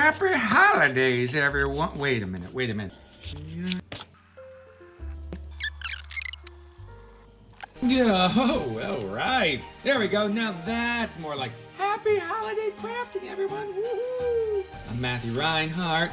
Happy holidays, everyone. Wait a minute. Yeah, all right. There we go. Now that's more like happy holiday crafting, everyone. Woohoo! I'm Matthew Reinhardt,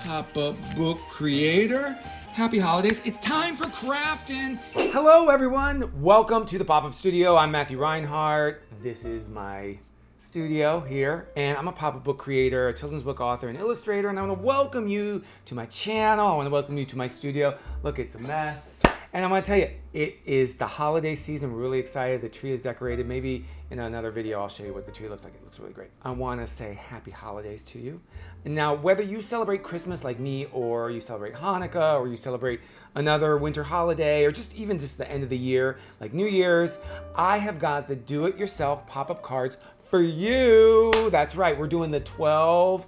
pop-up book creator. Happy holidays. It's time for crafting. Hello, everyone. Welcome to the Pop-Up Studio. I'm Matthew Reinhardt. This is my studio here, and I'm a pop-up book creator, a children's book author, and illustrator, and I want to welcome you to my channel. I want to welcome you to my studio. Look, it's a mess. And I want to tell you, it is the holiday season. We're really excited. The tree is decorated. Maybe in another video, I'll show you what the tree looks like. It looks really great. I want to say happy holidays to you. And now, whether you celebrate Christmas like me, or you celebrate Hanukkah, or you celebrate another winter holiday, or just even just the end of the year, like New Year's, I have got the do-it-yourself pop-up cards for you. That's right. We're doing the 12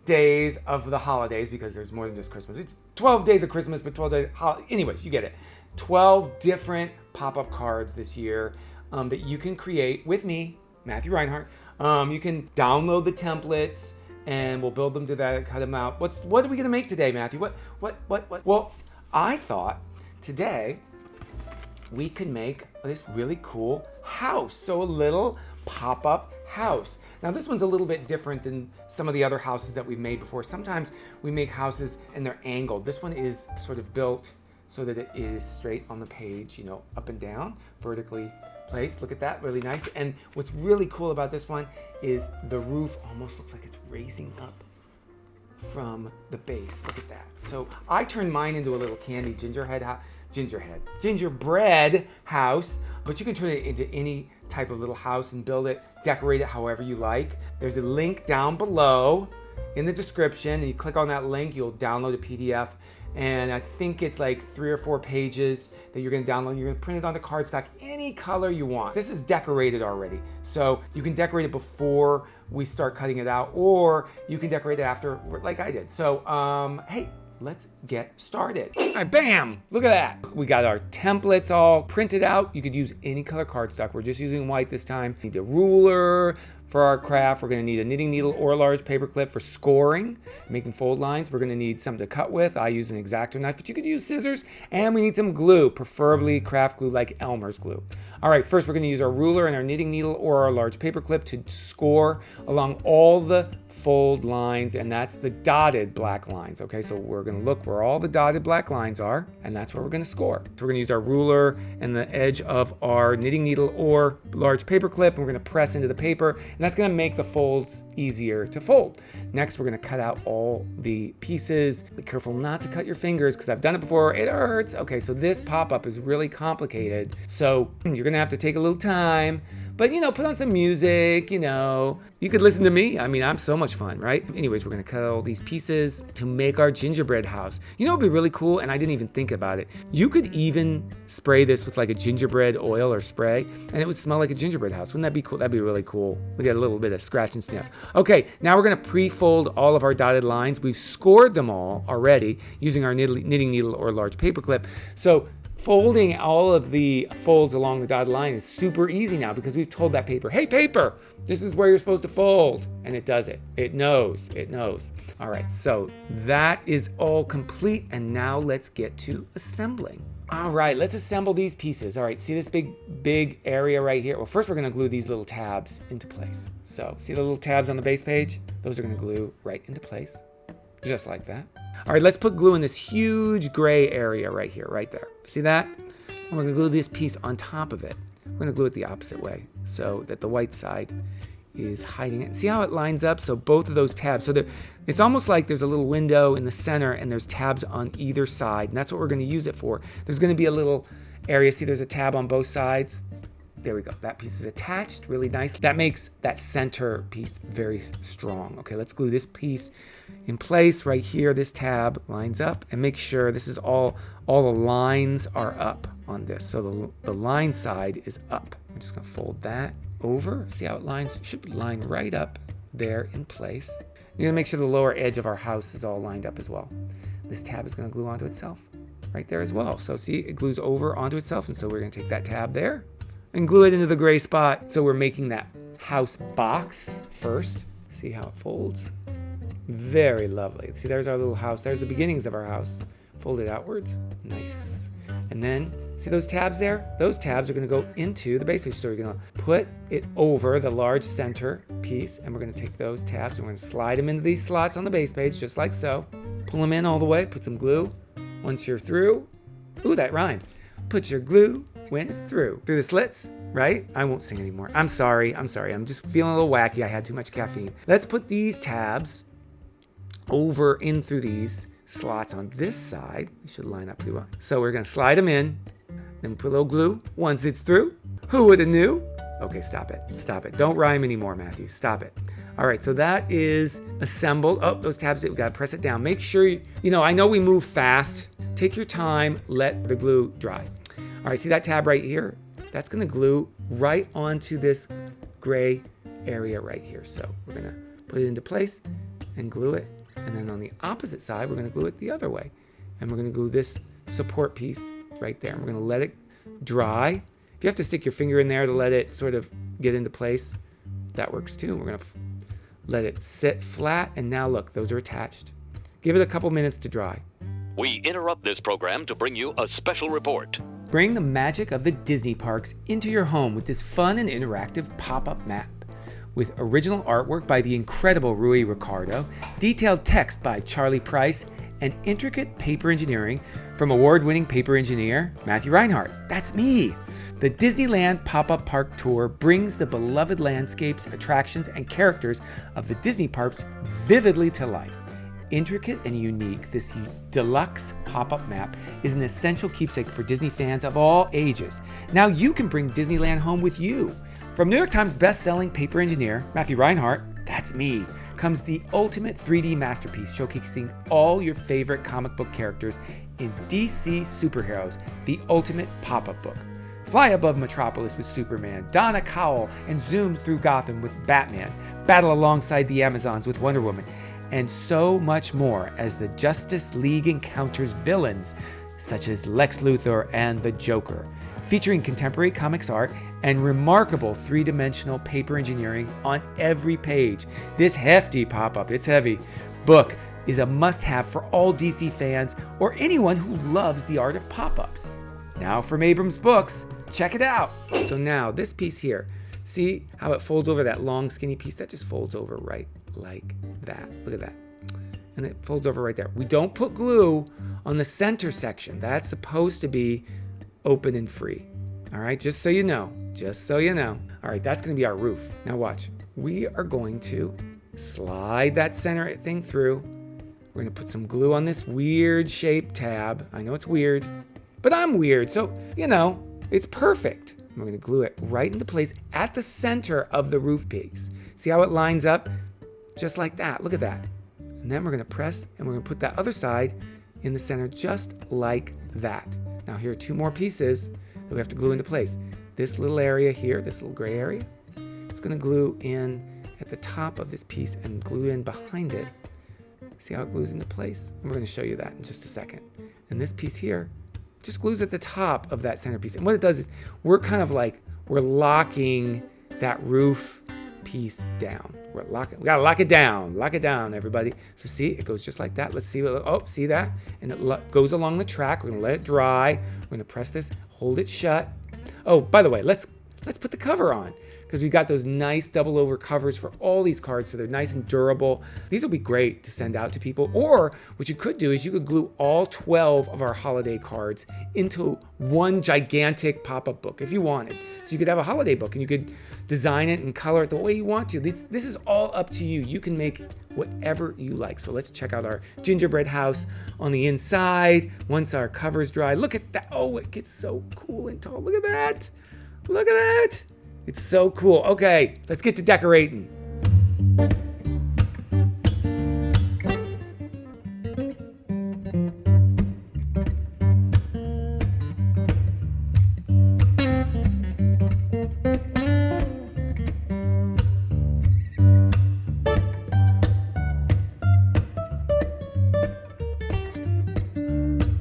days of the holidays, because there's more than just Christmas. It's 12 days of Christmas, but 12 days. Anyways, you get it. 12 different pop-up cards this year that you can create with me, Matthew Reinhardt. You can download the templates, and we'll build them to that, cut them out. What are we gonna make today, Matthew? What? Well, I thought today we could make this really cool house. So a little pop-up house. Now this one's a little bit different than some of the other houses that we've made before. Sometimes we make houses and they're angled. This one is sort of built so that it is straight on the page, you know, up and down, vertically placed. Look at that, really nice. And what's really cool about this one is the roof almost looks like it's raising up from the base. Look at that. So I turned mine into a little candy gingerbread house, but you can turn it into any type of little house and build it, decorate it however you like. There's a link down below in the description, and you click on that link, you'll download a PDF. And I think it's like 3 or 4 pages that you're gonna download. You're gonna print it onto cardstock, any color you want. This is decorated already. So you can decorate it before we start cutting it out, or you can decorate it after, like I did. So, hey, let's get started. All right, bam, look at that. We got our templates all printed out. You could use any color cardstock. We're just using white this time. Need a ruler for our craft. We're gonna need a knitting needle or a large paper clip for scoring, making fold lines. We're gonna need something to cut with. I use an X-Acto knife, but you could use scissors. And we need some glue, preferably craft glue like Elmer's glue. All right, first we're gonna use our ruler and our knitting needle or our large paper clip to score along all the fold lines, and that's the dotted black lines. Okay, so we're gonna look where all the dotted black lines are, and that's where we're gonna score. So we're gonna use our ruler and the edge of our knitting needle or large paper clip, and we're gonna press into the paper, and that's gonna make the folds easier to fold. Next, we're gonna cut out all the pieces. Be careful not to cut your fingers, because I've done it before, it hurts. Okay, so this pop-up is really complicated, so you're gonna have to take a little time, but you know, put on some music, you know. You could listen to me. I mean, I'm so much fun, right? Anyways, we're gonna cut all these pieces to make our gingerbread house. You know what'd be really cool, and I didn't even think about it. You could even spray this with like a gingerbread oil or spray, and it would smell like a gingerbread house. Wouldn't that be cool? That'd be really cool. We get a little bit of scratch and sniff. Okay, now we're gonna pre-fold all of our dotted lines. We've scored them all already using our knitting needle or large paper clip. So folding all of the folds along the dotted line is super easy now, because we've told that paper, hey paper, this is where you're supposed to fold. And it does it. It knows. All right, so that is all complete. And now let's get to assembling. All right, let's assemble these pieces. All right, see this big area right here? Well, first we're gonna glue these little tabs into place. So see the little tabs on the base page? Those are gonna glue right into place, just like that. All right, let's put glue in this huge gray area right here, right there. See that? And we're gonna glue this piece on top of it. We're gonna glue it the opposite way so that the white side is hiding it. See how it lines up? So both of those tabs. So it's almost like there's a little window in the center and there's tabs on either side. And that's what we're gonna use it for. There's gonna be a little area. See, there's a tab on both sides. There we go. That piece is attached, really nice. That makes that center piece very strong. Okay, let's glue this piece in place right here. This tab lines up, and make sure this is all the lines are up on this. So the line side is up. I'm just gonna fold that over. See how it lines? It should line right up there in place. You're gonna make sure the lower edge of our house is all lined up as well. This tab is gonna glue onto itself right there as well. So see, it glues over onto itself, and so we're gonna take that tab there and glue it into the gray spot. So we're making that house box first. See how it folds? Very lovely. See, there's our little house. There's the beginnings of our house. Folded outwards. Nice. And then, see those tabs there? Those tabs are going to go into the base page. So we're going to put it over the large center piece, and we're going to take those tabs and we're going to slide them into these slots on the base page, just like so. Pull them in all the way. Put some glue. Once you're through, ooh, that rhymes. Put your glue when it's through the slits, right? I won't sing anymore. I'm sorry. I'm just feeling a little wacky. I had too much caffeine. Let's put these tabs over in through these slots on this side. They should line up pretty well. So we're going to slide them in, then put a little glue. Once it's through, who would have knew? Okay, stop it. Don't rhyme anymore, Matthew. Stop it. All right, so that is assembled. Oh, those tabs, we got to press it down. Make sure, I know we move fast. Take your time, let the glue dry. All right, see that tab right here? That's going to glue right onto this gray area right here. So we're going to put it into place and glue it. And then on the opposite side, we're going to glue it the other way. And we're going to glue this support piece right there. And we're going to let it dry. If you have to stick your finger in there to let it sort of get into place, that works too. We're going to let it sit flat. And now look, those are attached. Give it a couple minutes to dry. We interrupt this program to bring you a special report. Bring the magic of the Disney parks into your home with this fun and interactive pop-up map. With original artwork by the incredible Rui Ricardo, detailed text by Charlie Price, and intricate paper engineering from award-winning paper engineer Matthew Reinhardt. That's me! The Disneyland Pop-Up Park Tour brings the beloved landscapes, attractions, and characters of the Disney parks vividly to life. Intricate and unique, this deluxe pop-up map is an essential keepsake for Disney fans of all ages. Now you can bring Disneyland home with you. From New York Times best-selling paper engineer Matthew Reinhardt, that's me, comes the ultimate 3D masterpiece showcasing all your favorite comic book characters in DC Superheroes, the ultimate pop-up book. Fly above Metropolis with Superman, don a cowl and zoom through Gotham with Batman, battle alongside the Amazons with Wonder Woman, and so much more as the Justice League encounters villains such as Lex Luthor and the Joker. Featuring contemporary comics art and remarkable three-dimensional paper engineering on every page. This hefty pop-up, it's heavy, book is a must-have for all DC fans or anyone who loves the art of pop-ups. Now from Abrams Books, check it out. So now this piece here, see how it folds over that long skinny piece? That just folds over right like that. Look at that. And it folds over right there. We don't put glue on the center section. That's supposed to be open and free. All right, just so you know. All right, that's going to be our roof. Now watch. We are going to slide that center thing through. We're going to put some glue on this weird shaped tab. I know it's weird, but I'm weird, so, it's perfect. We're going to glue it right into place at the center of the roof piece. See how it lines up? Just like that. Look at that. And then we're going to press, and we're going to put that other side in the center just like that. Now here are two more pieces that we have to glue into place. This little area here, this little gray area, it's going to glue in at the top of this piece and glue in behind it. See how it glues into place? And we're going to show you that in just a second. And this piece here just glues at the top of that center piece. And what it does is we're locking that roof piece down. We gotta lock it down, everybody. So see, it goes just like that. Let's see. See that? And it goes along the track. We're gonna let it dry. We're gonna press this, hold it shut. Oh, by the way, let's put the cover on, because we got those nice double over covers for all these cards, so they're nice and durable. These will be great to send out to people. Or what you could do is you could glue all 12 of our holiday cards into one gigantic pop-up book if you wanted. So you could have a holiday book and you could design it and color it the way you want to. This is all up to you. You can make whatever you like. So let's check out our gingerbread house on the inside once our cover's dry. Look at that. Oh, it gets so cool and tall. Look at that. Look at that. It's so cool. Okay, let's get to decorating.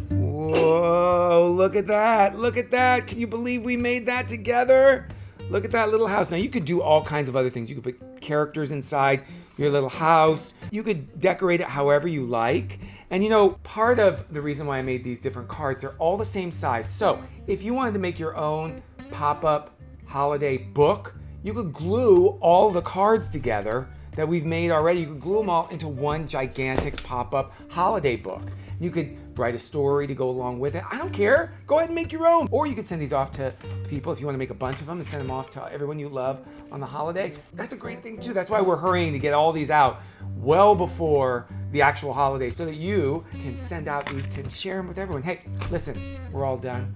Whoa, look at that. Look at that. Can you believe we made that together? Look at that little house. Now you could do all kinds of other things. You could put characters inside your little house. You could decorate it however you like. And you know, part of the reason why I made these different cards, they're all the same size. So if you wanted to make your own pop-up holiday book, you could glue all the cards together that we've made already. You could glue them all into one gigantic pop-up holiday book. You could write a story to go along with it. I don't care. Go ahead and make your own. Or you could send these off to people if you want to make a bunch of them and send them off to everyone you love on the holiday. That's a great thing too. That's why we're hurrying to get all these out well before the actual holiday so that you can send out these and share them with everyone. Hey, listen, we're all done.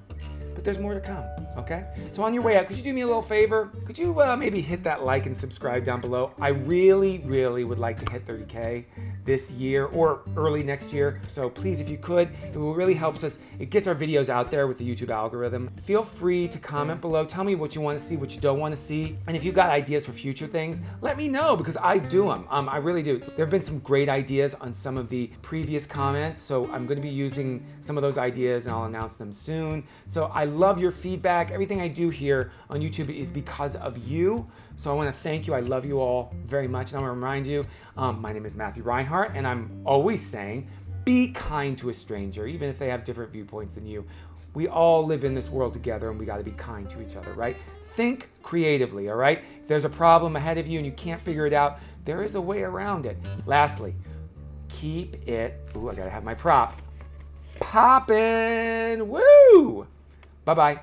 But there's more to come, okay? So on your way out, could you do me a little favor? Could you maybe hit that like and subscribe down below? I really, really would like to hit 30K this year or early next year. So please, if you could, it really helps us. It gets our videos out there with the YouTube algorithm. Feel free to comment below. Tell me what you want to see, what you don't want to see. And if you've got ideas for future things, let me know because I do them. I really do. There have been some great ideas on some of the previous comments. So I'm going to be using some of those ideas and I'll announce them soon. So I love your feedback. Everything I do here on YouTube is because of you. So I want to thank you. I love you all very much. And I want to remind you, my name is Matthew Reinhart, and I'm always saying, be kind to a stranger, even if they have different viewpoints than you. We all live in this world together, and we got to be kind to each other, right? Think creatively, all right? If there's a problem ahead of you and you can't figure it out, there is a way around it. Lastly, keep it, ooh, I got to have my prop, poppin', woo! Bye-bye.